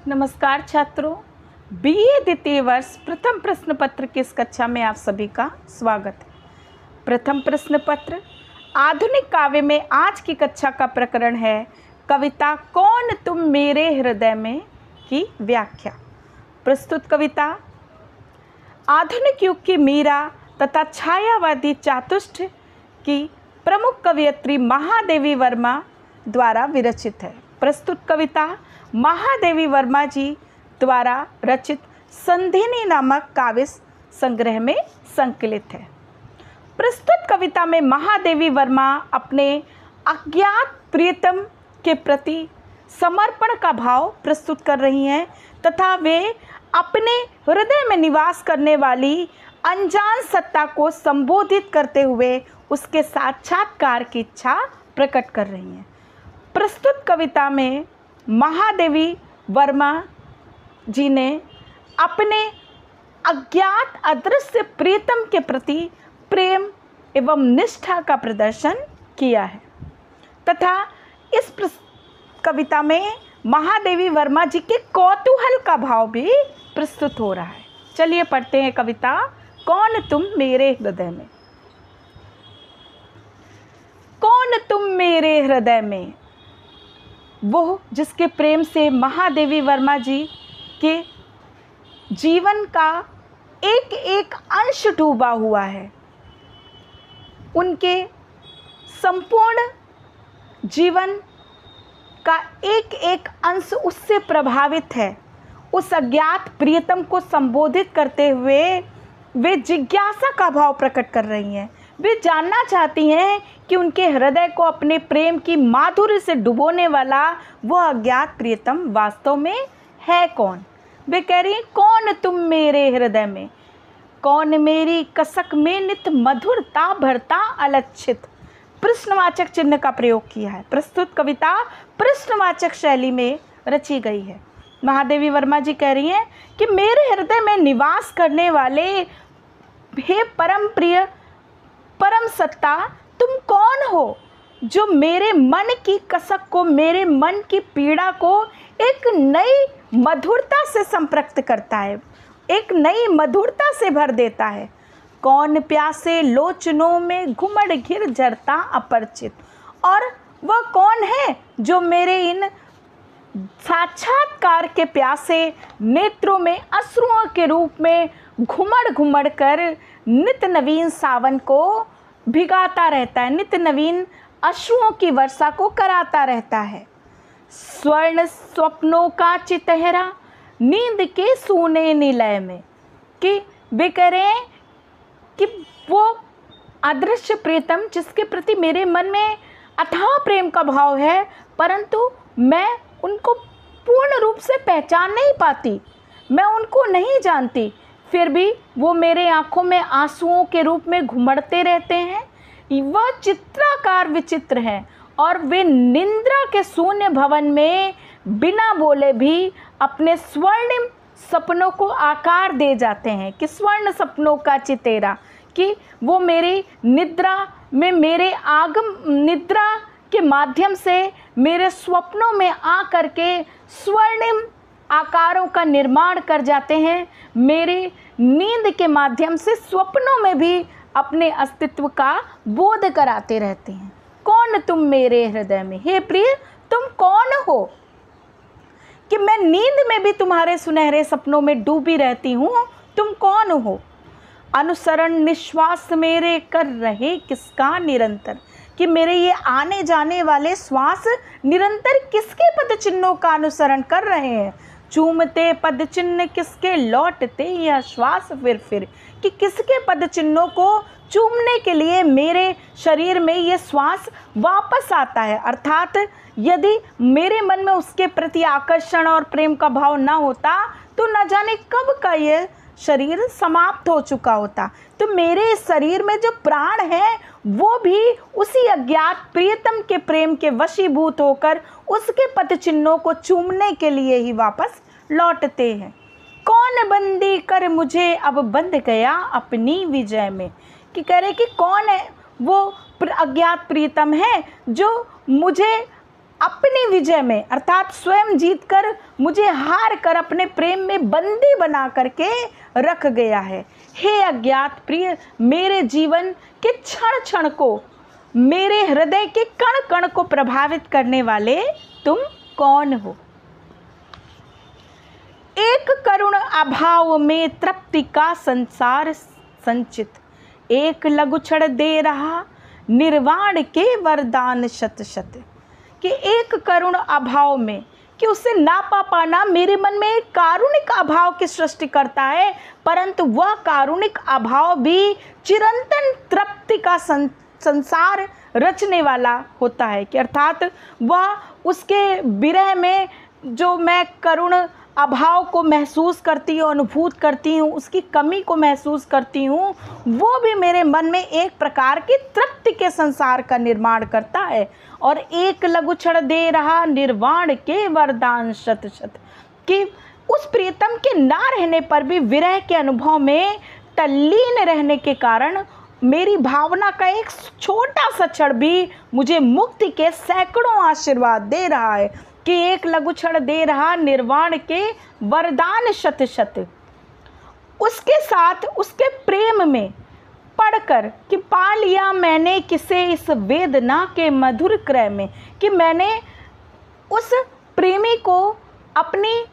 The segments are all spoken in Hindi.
नमस्कार छात्रों, बीए द्वितीय वर्ष प्रथम प्रश्न पत्र की इस कक्षा में आप सभी का स्वागत है। प्रथम प्रश्न पत्र आधुनिक काव्य में आज की कक्षा का प्रकरण है कविता कौन तुम मेरे हृदय में की व्याख्या। प्रस्तुत कविता आधुनिक युग की मीरा तथा छायावादी चातुष्ट की प्रमुख कवयित्री महादेवी वर्मा द्वारा विरचित है। प्रस्तुत कविता महादेवी वर्मा जी द्वारा रचित संधिनी नामक काव्य संग्रह में संकलित है। प्रस्तुत कविता में महादेवी वर्मा अपने अज्ञात प्रियतम के प्रति समर्पण का भाव प्रस्तुत कर रही हैं तथा वे अपने हृदय में निवास करने वाली अनजान सत्ता को संबोधित करते हुए उसके साक्षात्कार की इच्छा प्रकट कर रही हैं। प्रस्तुत कविता में महादेवी वर्मा जी ने अपने अज्ञात अदृश्य प्रियतम के प्रति प्रेम एवं निष्ठा का प्रदर्शन किया है तथा इस कविता में महादेवी वर्मा जी के कौतूहल का भाव भी प्रस्तुत हो रहा है। चलिए पढ़ते हैं कविता कौन तुम मेरे हृदय में। कौन तुम मेरे हृदय में, वो जिसके प्रेम से महादेवी वर्मा जी के जीवन का एक एक अंश डूबा हुआ है। उनके संपूर्ण जीवन का एक एक अंश उससे प्रभावित है। उस अज्ञात प्रियतम को संबोधित करते हुए वे जिज्ञासा का भाव प्रकट कर रही हैं। वे जानना चाहती हैं कि उनके हृदय को अपने प्रेम की माधुर्य से डुबोने वाला वह अज्ञात प्रियतम वास्तव में है कौन। वे कह रही हैं कौन तुम मेरे हृदय में, कौन मेरी कसक में नित मधुरता भरता अलक्षित। प्रश्नवाचक चिन्ह का प्रयोग किया है। प्रस्तुत कविता प्रश्नवाचक शैली में रची गई है। महादेवी वर्मा जी कह रही हैं कि मेरे हृदय में निवास करने वाले हे परम प्रिय परम सत्ता, तुम कौन हो जो मेरे मन की कसक को, मेरे मन की पीड़ा को एक नई मधुरता से संपृक्त करता है, एक नई मधुरता से भर देता है। कौन प्यासे लोचनों में घुमड़ घिर झरता अपरिचित, और वह कौन है जो मेरे इन साक्षात्कार के प्यासे नेत्रों में अश्रुओं के रूप में घुमड़ घुमड़ कर नित नवीन सावन को भिगाता रहता है, नित नवीन अश्रुओं की वर्षा को कराता रहता है। स्वर्ण स्वप्नों का चितहरा नींद के सूने निलय में, कि वे कह रहे हैं कि वो अदृश्य प्रियतम जिसके प्रति मेरे मन में अथाह प्रेम का भाव है, परंतु मैं उनको पूर्ण रूप से पहचान नहीं पाती, मैं उनको नहीं जानती, फिर भी वो मेरे आँखों में आंसुओं के रूप में घुमड़ते रहते हैं। वह चित्राकार विचित्र हैं और वे निंद्रा के शून्य भवन में बिना बोले भी अपने स्वर्णिम सपनों को आकार दे जाते हैं। कि स्वर्ण सपनों का चितेरा, कि वो मेरी निद्रा में, मेरे आगम निद्रा के माध्यम से मेरे स्वप्नों में आ करके स्वर्णिम आकारों का निर्माण कर जाते हैं। मेरी नींद के माध्यम से स्वप्नों में भी अपने अस्तित्व का बोध कराते रहते हैं। कौन तुम मेरे हृदय में, हे प्रिय तुम कौन हो कि मैं नींद में भी तुम्हारे सुनहरे सपनों में डूबी रहती हूँ। तुम कौन हो। अनुसरण निश्वास मेरे कर रहे किसका निरंतर, कि मेरे ये आने जाने वाले श्वास निरंतर किसके पद चिन्हों का अनुसरण कर रहे हैं। चूमते पद चिन्ह किसके लौटते यह श्वास फिर, कि किसके पद चिन्हों को चूमने के लिए मेरे शरीर में ये श्वास वापस आता है। अर्थात यदि मेरे मन में उसके प्रति आकर्षण और प्रेम का भाव ना होता तो न जाने कब का ये शरीर समाप्त हो चुका होता। तो मेरे इस शरीर में जो प्राण है वो भी उसी अज्ञात प्रियतम के प्रेम के वशीभूत होकर उसके पद चिन्हों को चूमने के लिए ही वापस लौटते हैं। कौन बंदी कर मुझे अब बंध गया अपनी विजय में, कि करे कि कौन है वो अज्ञात प्रियतम है जो मुझे अपनी विजय में अर्थात स्वयं जीतकर मुझे हार कर अपने प्रेम में बंदी बना करके रख गया है। हे अज्ञात प्रिय, मेरे जीवन के क्षण क्षण को, मेरे हृदय के कण कण को प्रभावित करने वाले तुम कौन हो? एक करुण अभाव में तृप्ति का संसार संचित, एक लघु क्षण दे रहा निर्वाण के वरदान शत शत। कि एक करुण अभाव में, कि उसे ना पा पाना मेरे मन में एक कारुणिक अभाव की सृष्टि करता है, परंतु वह कारुणिक अभाव भी चिरंतन तृप्ति का संसार रचने वाला होता है। कि अर्थात वह उसके विरह में जो मैं करुण अभाव को महसूस करती हूँ, अनुभूत करती हूँ, उसकी कमी को महसूस करती हूँ, वो भी मेरे मन में एक प्रकार की तृप्ति के संसार का निर्माण करता है। और एक लघु क्षण दे रहा निर्वाण के वरदान शत शत। कि उस प्रियतम के ना रहने पर भी विरह के अनुभव में तल्लीन रहने के कारण मेरी भावना का एक छोटा सा क्षण भी मुझे मुक्ति के सैकड़ों आशीर्वाद दे रहा है। कि एक लघु क्षण दे रहा निर्वाण के वरदान शत शत। उसके साथ उसके प्रेम में पढ़कर कि पा लिया मैंने किसे इस वेदना के मधुर क्रय में। कि मैंने उस प्रेमी को अपनी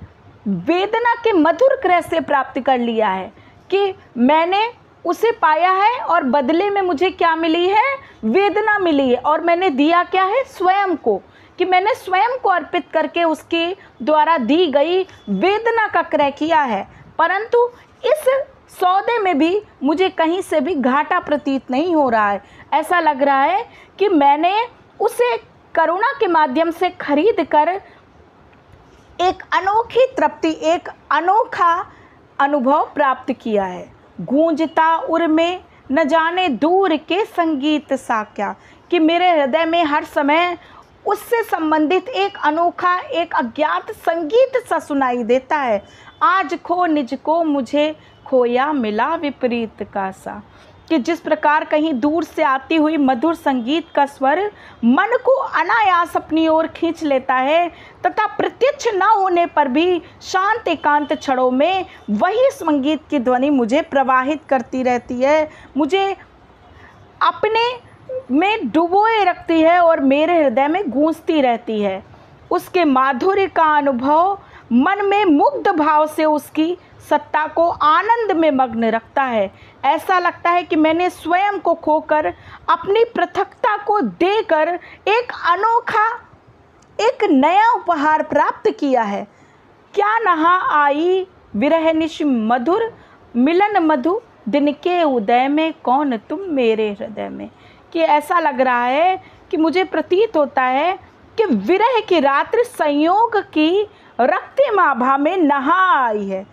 वेदना के मधुर क्रय से प्राप्त कर लिया है। कि मैंने उसे पाया है और बदले में मुझे क्या मिली है? वेदना मिली है। और मैंने दिया क्या है? स्वयं को। कि मैंने स्वयं को अर्पित करके उसके द्वारा दी गई वेदना का क्रय किया है। परंतु इस सौदे में भी मुझे कहीं से भी घाटा प्रतीत नहीं हो रहा है। ऐसा लग रहा है कि मैंने उसे करुणा के माध्यम से खरीद कर एक अनोखी तृप्ति, एक अनोखा अनुभव प्राप्त किया है। गूंजता उर में न जाने दूर के संगीत सा क्या। कि मेरे हृदय में हर समय उससे संबंधित एक अनोखा, एक अज्ञात संगीत सा सुनाई देता है। आज खो निज को मुझे खोया मिला विपरीत का सा। कि जिस प्रकार कहीं दूर से आती हुई मधुर संगीत का स्वर मन को अनायास अपनी ओर खींच लेता है, तथा प्रत्यक्ष न होने पर भी शांत एकांत क्षणों में वही संगीत की ध्वनि मुझे प्रवाहित करती रहती है, मुझे अपने में डुबोए रखती है और मेरे हृदय में गूंजती रहती है। उसके माधुर्य का अनुभव मन में मुग्ध भाव से उसकी सत्ता को आनंद में मग्न रखता है। ऐसा लगता है कि मैंने स्वयं को खोकर अपनी पृथकता को देकर एक अनोखा, एक नया उपहार प्राप्त किया है। क्या नहा आई विरह निश मधुर, मिलन मधु दिन के उदय में, कौन तुम मेरे हृदय में। कि ऐसा लग रहा है कि मुझे प्रतीत होता है कि विरह की रात्रि संयोग की रक्तिम आभा में नहा आई है।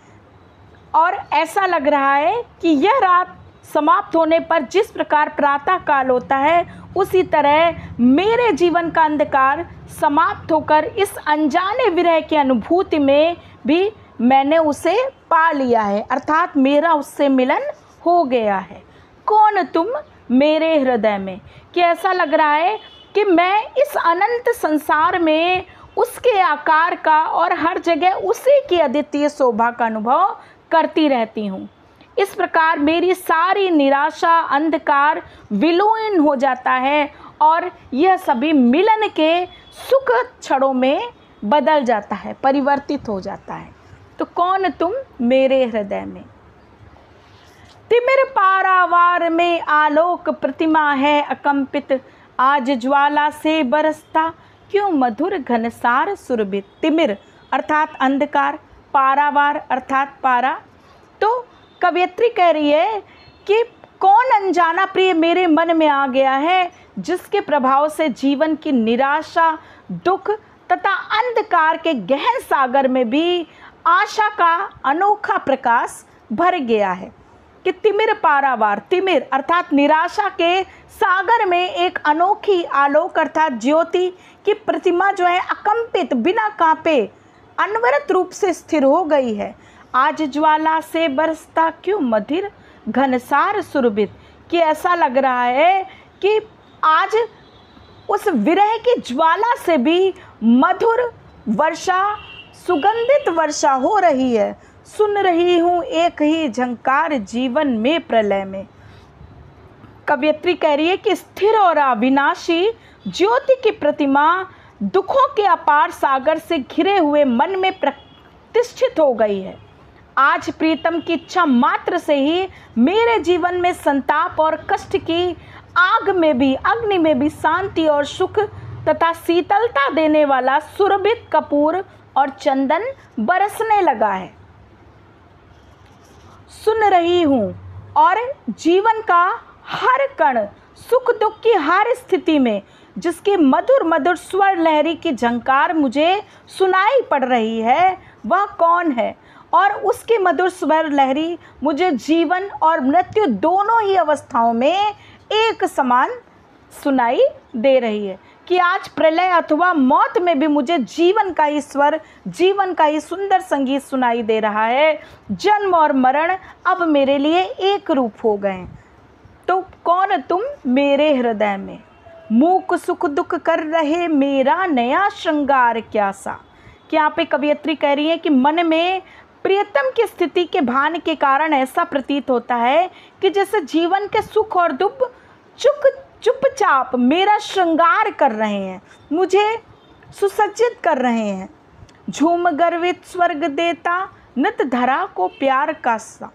और ऐसा लग रहा है कि यह रात समाप्त होने पर जिस प्रकार प्रातः काल होता है, उसी तरह मेरे जीवन का अंधकार समाप्त होकर इस अनजाने विरह की अनुभूति में भी मैंने उसे पा लिया है, अर्थात मेरा उससे मिलन हो गया है। कौन तुम मेरे हृदय में। कि ऐसा लग रहा है कि मैं इस अनंत संसार में उसके आकार का और हर जगह उसी की अद्वितीय शोभा का अनुभव करती रहती हूँ। इस प्रकार मेरी सारी निराशा, अंधकार विलीन हो जाता है और यह सभी मिलन के सुख क्षणों में बदल जाता है, परिवर्तित हो जाता है। तो कौन तुम मेरे हृदय में। तिमिर पारावार में आलोक प्रतिमा है अकंपित, आज ज्वाला से बरसता क्यों मधुर घनसार सुरभित। तिमिर अर्थात अंधकार, पारावार अर्थात पारा। तो कवयित्री कह रही है कि कौन अनजाना प्रिय मेरे मन में आ गया है, जिसके प्रभाव से जीवन की निराशा, दुख तथा अंधकार के गहन सागर में भी आशा का अनोखा प्रकाश भर गया है। कि तिमिर पारावार, तिमिर अर्थात निराशा के सागर में एक अनोखी आलोक अर्थात ज्योति की प्रतिमा जो है अकंपित, बिना कांपे अनवरत रूप से स्थिर हो गई है। आज ज्वाला से बरसता क्यों मधुर घनसार सुरभित। कि ऐसा लग रहा है कि आज उस विरह की ज्वाला से भी मधुर वर्षा, सुगंधित वर्षा हो रही है। सुन रही हूँ एक ही झंकार जीवन में प्रलय में। कवयित्री कह रही है कि स्थिर और अविनाशी ज्योति की प्रतिमा दुखों के अपार सागर से घिरे हुए मन में प्रतिष्ठित हो गई है। आज प्रीतम की इच्छा मात्र से ही मेरे जीवन में संताप और कष्ट की आग में भी, अग्नि में भी शांति और सुख तथा शीतलता देने वाला सुरभित कपूर और चंदन बरसने लगा है। सुन रही हूँ और जीवन का हर कण, सुख दुख की हर स्थिति में जिसकी मधुर मधुर स्वर लहरी की झंकार मुझे सुनाई पड़ रही है, वह कौन है? और उसकी मधुर स्वर लहरी मुझे जीवन और मृत्यु दोनों ही अवस्थाओं में एक समान सुनाई दे रही है कि आज प्रलय अथवा मौत में भी मुझे जीवन का ही स्वर, जीवन का ही सुंदर संगीत सुनाई दे रहा है। जन्म और मरण अब मेरे लिए एक रूप हो गए। तो कौन तुम मेरे हृदय में, मूक सुख दुख कर रहे मेरा नया श्रृंगार क्या सा। कि यहाँ पे कवयित्री कह रही है कि मन में प्रियतम की स्थिति के भान के कारण ऐसा प्रतीत होता है कि जैसे जीवन के सुख और दुख चुपचाप मेरा श्रृंगार कर रहे हैं, मुझे सुसज्जित कर रहे हैं। झूम गर्वित स्वर्ग देता नित धरा को प्यार का सा।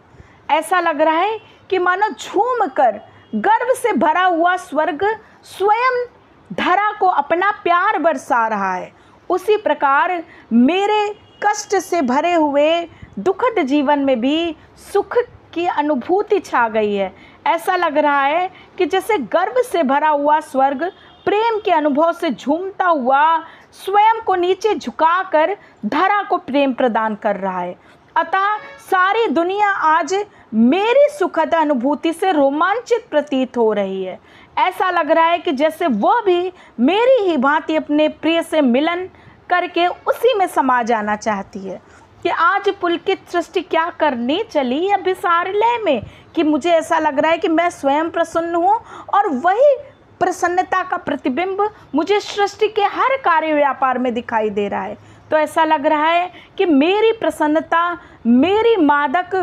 ऐसा लग रहा है कि मानो झूम कर गर्व से भरा हुआ स्वर्ग स्वयं धरा को अपना प्यार बरसा रहा है। उसी प्रकार मेरे कष्ट से भरे हुए दुखद जीवन में भी सुख की अनुभूति छा गई है। ऐसा लग रहा है कि जैसे गर्व से भरा हुआ स्वर्ग प्रेम के अनुभव से झूमता हुआ स्वयं को नीचे झुकाकर धरा को प्रेम प्रदान कर रहा है। अतः सारी दुनिया आज मेरी सुखद अनुभूति से रोमांचित प्रतीत हो रही है। ऐसा लग रहा है कि जैसे वह भी मेरी ही भांति अपने प्रिय से मिलन करके उसी में समा जाना चाहती है। कि आज पुलकित सृष्टि क्या करने चली अभिसार लय में, कि मुझे ऐसा लग रहा है कि मैं स्वयं प्रसन्न हूँ और वही प्रसन्नता का प्रतिबिंब मुझे सृष्टि के हर कार्य व्यापार में दिखाई दे रहा है। तो ऐसा लग रहा है कि मेरी प्रसन्नता, मेरी मादक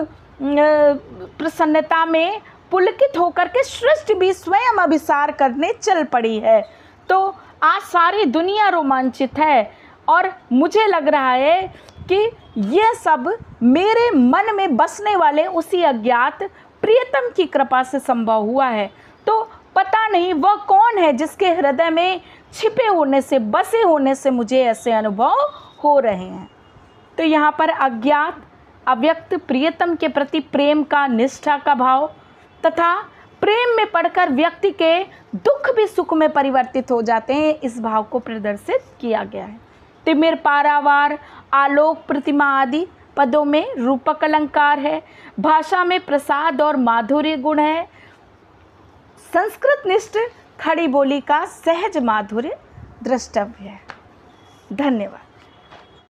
प्रसन्नता में पुलकित होकर के सृष्टि भी स्वयं अभिसार करने चल पड़ी है। तो आज सारी दुनिया रोमांचित है और मुझे लग रहा है कि यह सब मेरे मन में बसने वाले उसी अज्ञात प्रियतम की कृपा से संभव हुआ है। तो पता नहीं वह कौन है जिसके हृदय में छिपे होने से, बसे होने से मुझे ऐसे अनुभव हो रहे हैं। तो यहाँ पर अज्ञात अव्यक्त प्रियतम के प्रति प्रेम का, निष्ठा का भाव तथा प्रेम में पड़कर व्यक्ति के दुख भी सुख में परिवर्तित हो जाते हैं, इस भाव को प्रदर्शित किया गया है। तिमिर, पारावार, आलोक, प्रतिमा आदि पदों में रूपक अलंकार है। भाषा में प्रसाद और माधुर्य गुण है। संस्कृत निष्ठ खड़ी बोली का सहज माधुर्य द्रष्टव्य है। धन्यवाद।